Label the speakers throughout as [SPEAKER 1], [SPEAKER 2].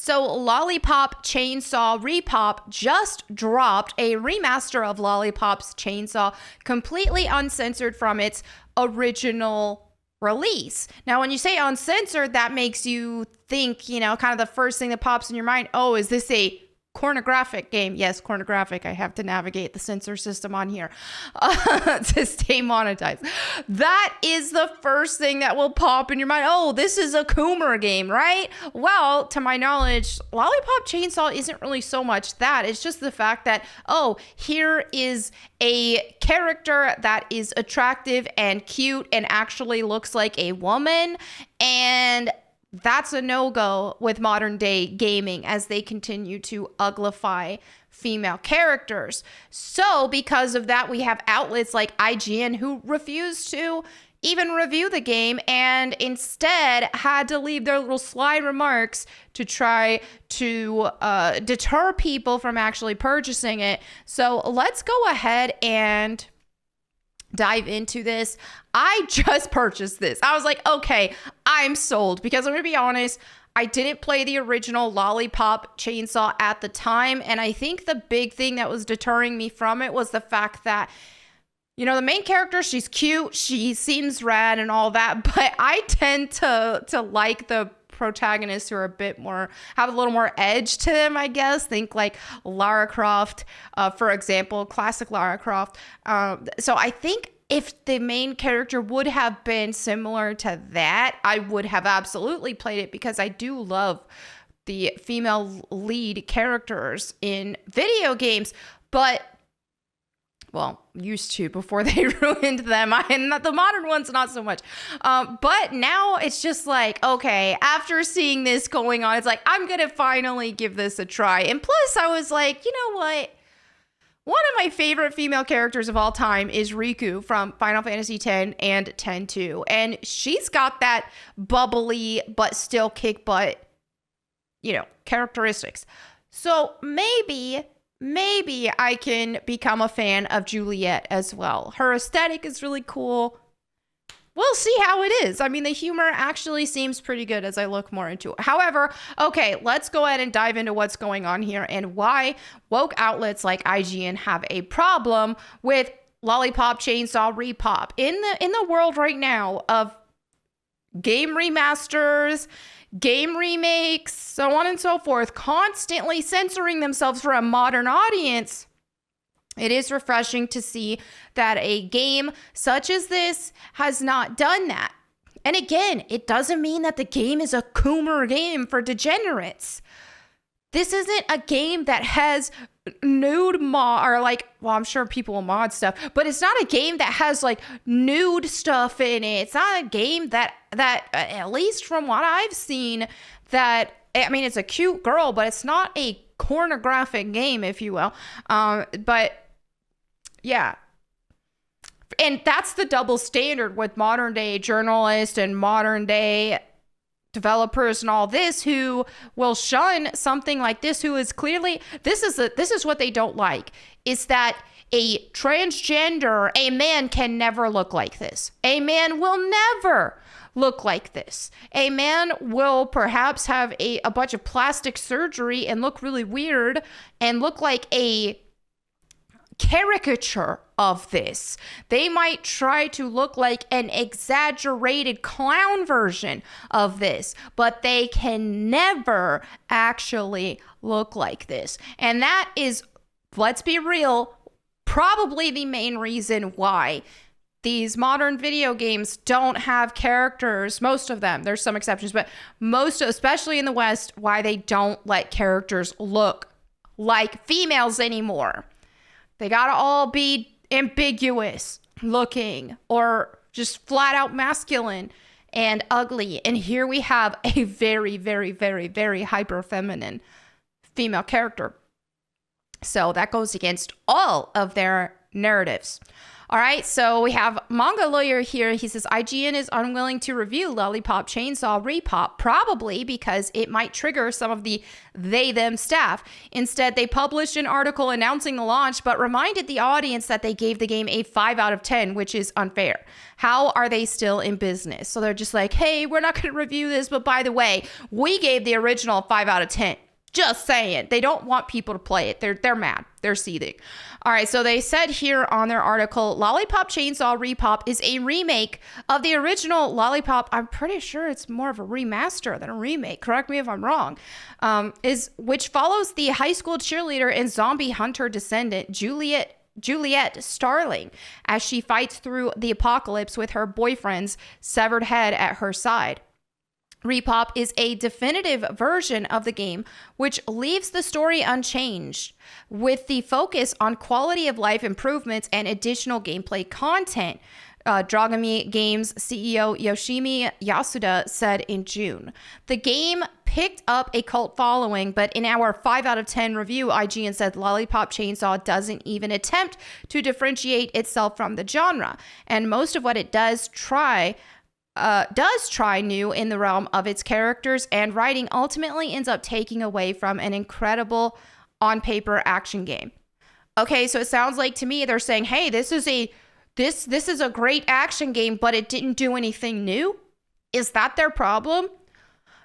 [SPEAKER 1] So Lollipop Chainsaw RePop just dropped a remaster of Lollipop's Chainsaw, completely uncensored from its original release. Now, when you say uncensored, that makes you think, kind of the first thing that pops in your mind, oh, is this a pornographic game? Yes, pornographic. I have to navigate the censor system on here to stay monetized. That is the first thing that will pop in your mind. Oh, this is a Coomer game, right? Well, to my knowledge, Lollipop Chainsaw isn't really so much that. It's just the fact that, oh, here is a character that is attractive and cute and actually looks like a woman, and that's a no-go with modern day gaming as they continue to uglify female characters. So because of that, we have outlets like IGN who refuse to even review the game and instead had to leave their little sly remarks to try to deter people from actually purchasing it. So let's go ahead and dive into this. I just purchased this. I was like, okay, I'm sold, because I'm gonna be honest, I didn't play the original Lollipop Chainsaw at the time, and I think the big thing that was deterring me from it was the fact that, the main character, she's cute, she seems rad and all that, but I tend to like the protagonists who are a bit more, have a little more edge to them, I guess. Think like Lara Croft, for example, classic Lara Croft. So I think if the main character would have been similar to that, I would have absolutely played it, because I do love the female lead characters in video games, but used to before they ruined them. And the modern ones, not so much. But now it's just like, okay, after seeing this going on, it's like, I'm going to finally give this a try. And plus, I was like, you know what? One of my favorite female characters of all time is Riku from Final Fantasy X and X-2. And she's got that bubbly, but still kick butt, characteristics. So maybe I can become a fan of Juliet as well. Her aesthetic is really cool. We'll see how it is. I mean, the humor actually seems pretty good as I look more into it. However, okay, let's go ahead and dive into what's going on here and why woke outlets like IGN have a problem with Lollipop Chainsaw RePop. In the world right now of game remasters, game remakes, so on and so forth, constantly censoring themselves for a modern audience, it is refreshing to see that a game such as this has not done that. And again, it doesn't mean that the game is a Coomer game for degenerates. This isn't a game that has nude mod, or I'm sure people will mod stuff, but it's not a game that has nude stuff in it. It's not a game that at least from what I've seen, it's a cute girl, but it's not a pornographic game, if you will. But yeah. And that's the double standard with modern day journalists and modern day developers and all this, who will shun something like this, who is clearly, this is what they don't like, is that a transgender, a man can never look like this. A man will never look like this. A man will perhaps have a bunch of plastic surgery and look really weird and look like a caricature of this. They might try to look like an exaggerated clown version of this, but they can never actually look like this. And that is, let's be real, probably the main reason why these modern video games don't have characters, most of them, there's some exceptions, but most, especially in the West, why they don't let characters look like females anymore. They gotta all be ambiguous looking or just flat out masculine and ugly. And here we have a very, very, very, very hyper feminine female character. So that goes against all of their narratives. All right, so we have Manga Lawyer here. He says IGN is unwilling to review Lollipop Chainsaw RePop, probably because it might trigger some of the they-them staff. Instead, they published an article announcing the launch, but reminded the audience that they gave the game a 5 out of 10, which is unfair. How are they still in business? So they're just like, hey, we're not going to review this, but by the way, we gave the original a 5 out of 10. Just saying. They don't want people to play it. They're mad. They're seething. All right, so they said here on their article, Lollipop Chainsaw RePop is a remake of the original Lollipop. I'm pretty sure it's more of a remaster than a remake. Correct me if I'm wrong. Which follows the high school cheerleader and zombie hunter descendant, Juliet Starling, as she fights through the apocalypse with her boyfriend's severed head at her side. RePop is a definitive version of the game, which leaves the story unchanged, with the focus on quality of life improvements and additional gameplay content, Dragami Games CEO Yoshimi Yasuda said in June. The game picked up a cult following, but in our 5 out of 10 review, IGN said Lollipop Chainsaw doesn't even attempt to differentiate itself from the genre, and most of what it does try new in the realm of its characters and writing ultimately ends up taking away from an incredible on-paper action game. Okay, so it sounds like to me they're saying, hey, this is a great action game, but it didn't do anything new. Is that their problem?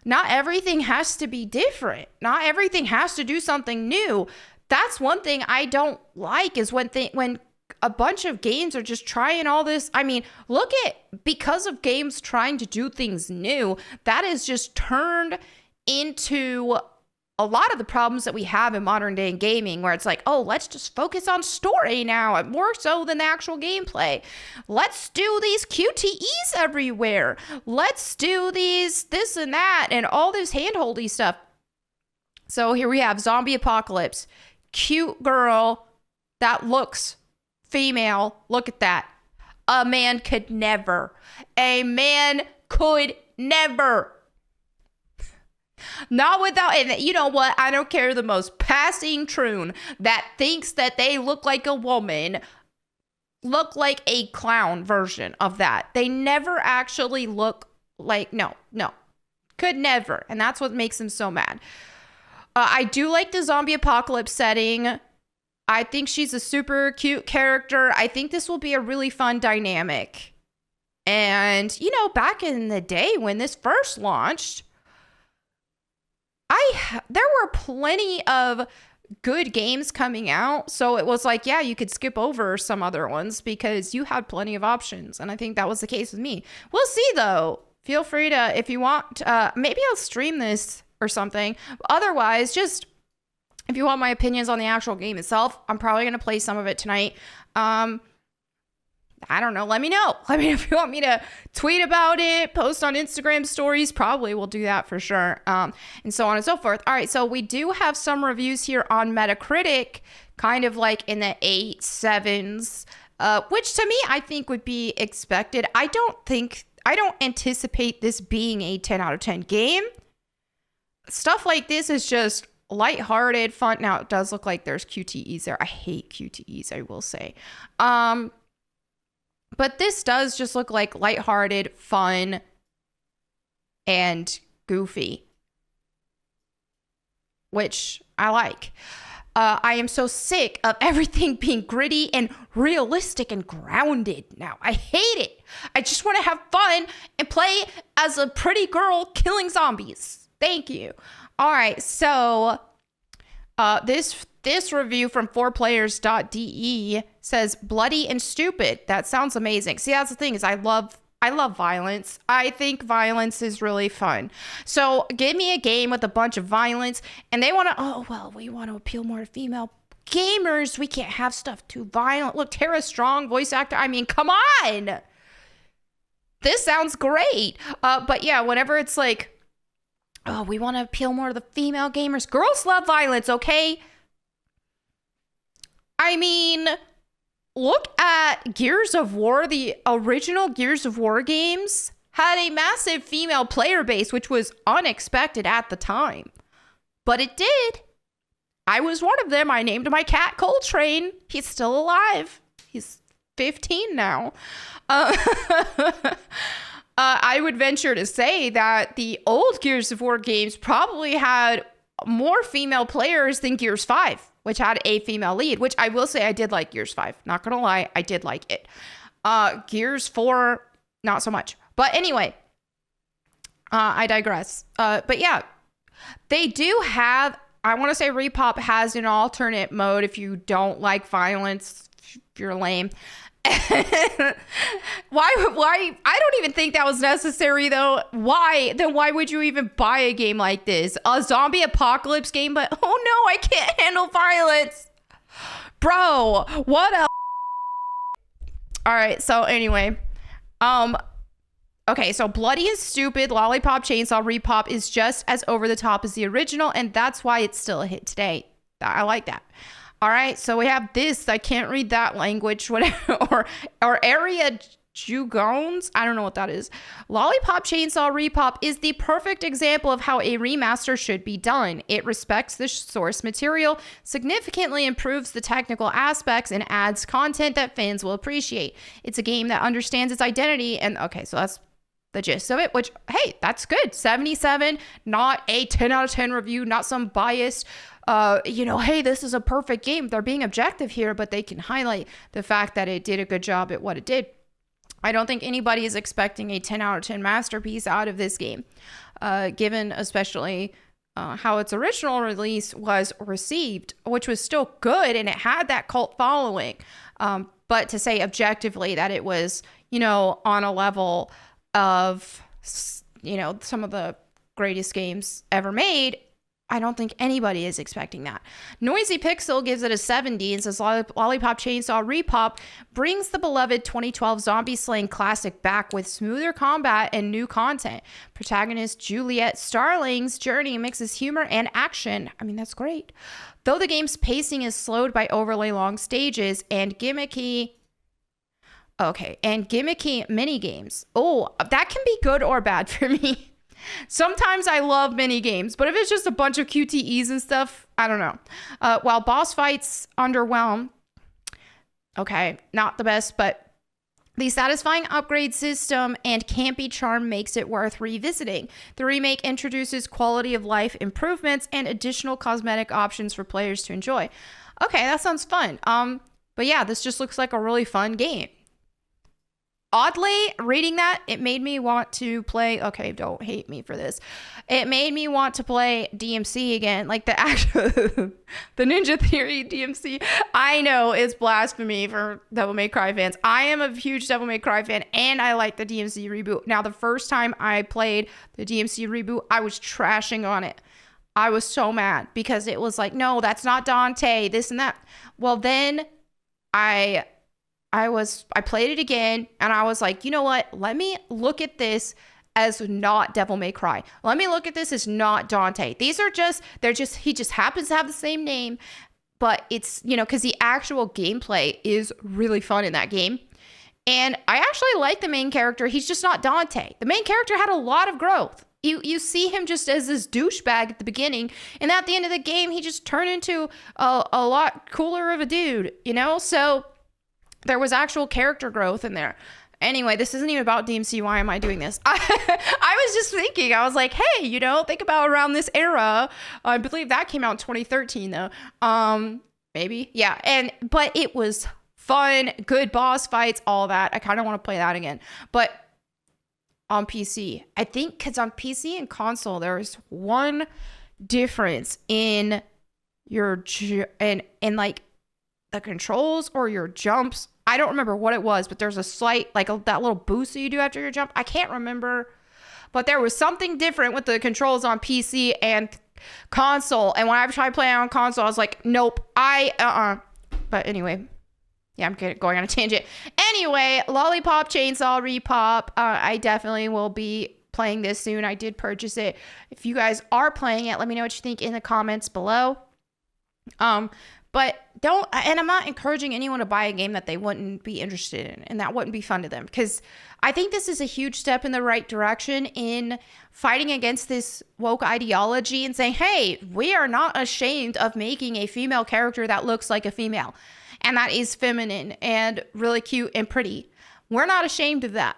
[SPEAKER 1] Not everything has to be different. Not everything has to do something new. That's one thing I don't like is when a bunch of games are just trying all this. I mean, because of games trying to do things new, that is just turned into a lot of the problems that we have in modern day gaming, where it's like, oh, let's just focus on story now, more so than the actual gameplay. Let's do these QTEs everywhere. Let's do this and that, and all this handholdy stuff. So here we have zombie apocalypse. Cute girl that looks female. Look at that. A man could never. Not without, and you know what? I don't care the most passing troon that thinks that they look like a woman, look like a clown version of that. They never actually look like, no. Could never. And that's what makes them so mad. I do like the zombie apocalypse setting. I think she's a super cute character. I think this will be a really fun dynamic. And, back in the day when this first launched, there were plenty of good games coming out. So it was like, yeah, you could skip over some other ones because you had plenty of options. And I think that was the case with me. We'll see, though. Feel free to, if you want, maybe I'll stream this or something. Otherwise, just... if you want my opinions on the actual game itself, I'm probably going to play some of it tonight. I don't know. Let me know. Let me know if you want me to tweet about it, post on Instagram stories. Probably will do that for sure. And so on and so forth. All right. So we do have some reviews here on Metacritic, kind of like in the 8, 7s, which to me, I think would be expected. I don't anticipate this being a 10 out of 10 game. Stuff like this is just lighthearted, fun. Now, it does look like there's QTEs there. I hate QTEs, I will say. But this does just look like lighthearted, fun, and goofy, which I like. I am so sick of everything being gritty and realistic and grounded now. I hate it. I just want to have fun and play as a pretty girl killing zombies. Thank you. All right, so this review from 4players.de says bloody and stupid. That sounds amazing. See, that's the thing is I love violence. I think violence is really fun. So give me a game with a bunch of violence, and they want to, we want to appeal more to female gamers. We can't have stuff too violent. Look, Tara Strong, voice actor. I mean, come on. This sounds great. But yeah, whenever it's like, oh, we want to appeal more to the female gamers. Girls love violence, okay? I mean, look at Gears of War. The original Gears of War games had a massive female player base, which was unexpected at the time. But it did. I was one of them. I named my cat Coltrane. He's still alive. He's 15 now. I would venture to say that the old Gears of War games probably had more female players than Gears 5, which had a female lead, which I will say I did like Gears 5. Not gonna lie, I did like it. Gears 4, not so much. But anyway, I digress. But yeah, they do have, I want to say RePop has an alternate mode if you don't like violence, if you're lame. why I don't even think that was necessary though. Why would you even buy a game like this, a zombie apocalypse game? But oh no, I can't handle violence, bro. What a all right, so anyway, okay, so Bloody is stupid, Lollipop Chainsaw RePop is just as over the top as the original, and that's why it's still a hit today. I like that. All right, so we have this. I can't read that language, whatever, or area jugones. I don't know what that is. Lollipop Chainsaw RePop is the perfect example of how a remaster should be done. It respects the source material, significantly improves the technical aspects, and adds content that fans will appreciate. It's a game that understands its identity, and okay, so that's the gist of it, which, hey, that's good. 77, not a 10 out of 10 review, not some biased, hey, this is a perfect game. They're being objective here, but they can highlight the fact that it did a good job at what it did. I don't think anybody is expecting a 10 out of 10 masterpiece out of this game, given especially how its original release was received, which was still good, and it had that cult following. But to say objectively that it was, on a level of, some of the greatest games ever made, I don't think anybody is expecting that. Noisy Pixel gives it a 70 and says Lollipop Chainsaw RePop brings the beloved 2012 zombie slaying classic back with smoother combat and new content. Protagonist Juliet Starling's journey mixes humor and action. I mean, that's great. Though the game's pacing is slowed by overly long stages and gimmicky mini games. Oh, that can be good or bad for me. Sometimes I love mini games, but if it's just a bunch of QTEs and stuff, I don't know. While boss fights underwhelm, okay, not the best, but the satisfying upgrade system and campy charm makes it worth revisiting. The remake introduces quality of life improvements and additional cosmetic options for players to enjoy. Okay, that sounds fun. But yeah, this just looks like a really fun game. Oddly, reading that, it made me want to play, okay, don't hate me for this. It made me want to play DMC again, like the actual, the Ninja Theory DMC. I know it's blasphemy for Devil May Cry fans. I am a huge Devil May Cry fan, and I like the DMC reboot. Now, the first time I played the DMC reboot, I was trashing on it. I was so mad because it was like, no, that's not Dante, this and that. Well, then I played it again, and I was like, you know what? Let me look at this as not Devil May Cry. Let me look at this as not Dante. He just happens to have the same name, but it's, because the actual gameplay is really fun in that game. And I actually like the main character. He's just not Dante. The main character had a lot of growth. You see him just as this douchebag at the beginning, and at the end of the game, he just turned into a lot cooler of a dude, So there was actual character growth in there. Anyway, this isn't even about DMC. Why am I doing this? I was just thinking, I was like, hey, think about around this era. I believe that came out in 2013 though. Maybe. Yeah. But it was fun, good boss fights, all that. I kind of want to play that again. But on PC, I think because on PC and console, there's one difference in your and like the controls or your jumps. I don't remember what it was, but there's a slight, that little boost that you do after your jump. I can't remember, but there was something different with the controls on PC and console. And when I tried playing on console, I was like, nope, But anyway, yeah, I'm going on a tangent. Anyway, Lollipop Chainsaw RePop. I definitely will be playing this soon. I did purchase it. If you guys are playing it, let me know what you think in the comments below. But and I'm not encouraging anyone to buy a game that they wouldn't be interested in and that wouldn't be fun to them, because I think this is a huge step in the right direction in fighting against this woke ideology and saying, hey, we are not ashamed of making a female character that looks like a female. and that is feminine and really cute and pretty. We're not ashamed of that.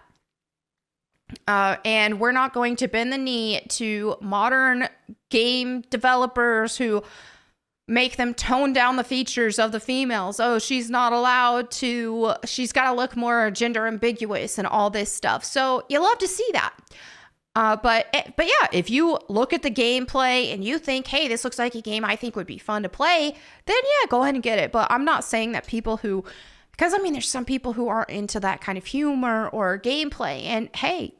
[SPEAKER 1] And we're not going to bend the knee to modern game developers who make them tone down the features of the females. Oh, she's got to look more gender ambiguous and all this stuff. So you love to see that. But yeah, if you look at the gameplay and you think, hey, this looks like a game I think would be fun to play, then yeah, go ahead and get it. But I'm not saying that because I mean, there's some people who aren't into that kind of humor or gameplay, and hey,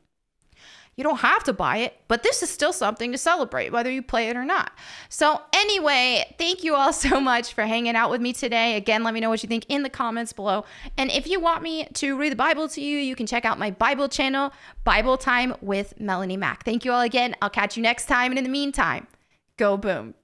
[SPEAKER 1] you don't have to buy it, but this is still something to celebrate, whether you play it or not. So anyway, thank you all so much for hanging out with me today. Again, let me know what you think in the comments below. And if you want me to read the Bible to you, you can check out my Bible channel, Bible Time with Melanie Mack. Thank you all again. I'll catch you next time. And in the meantime, go boom.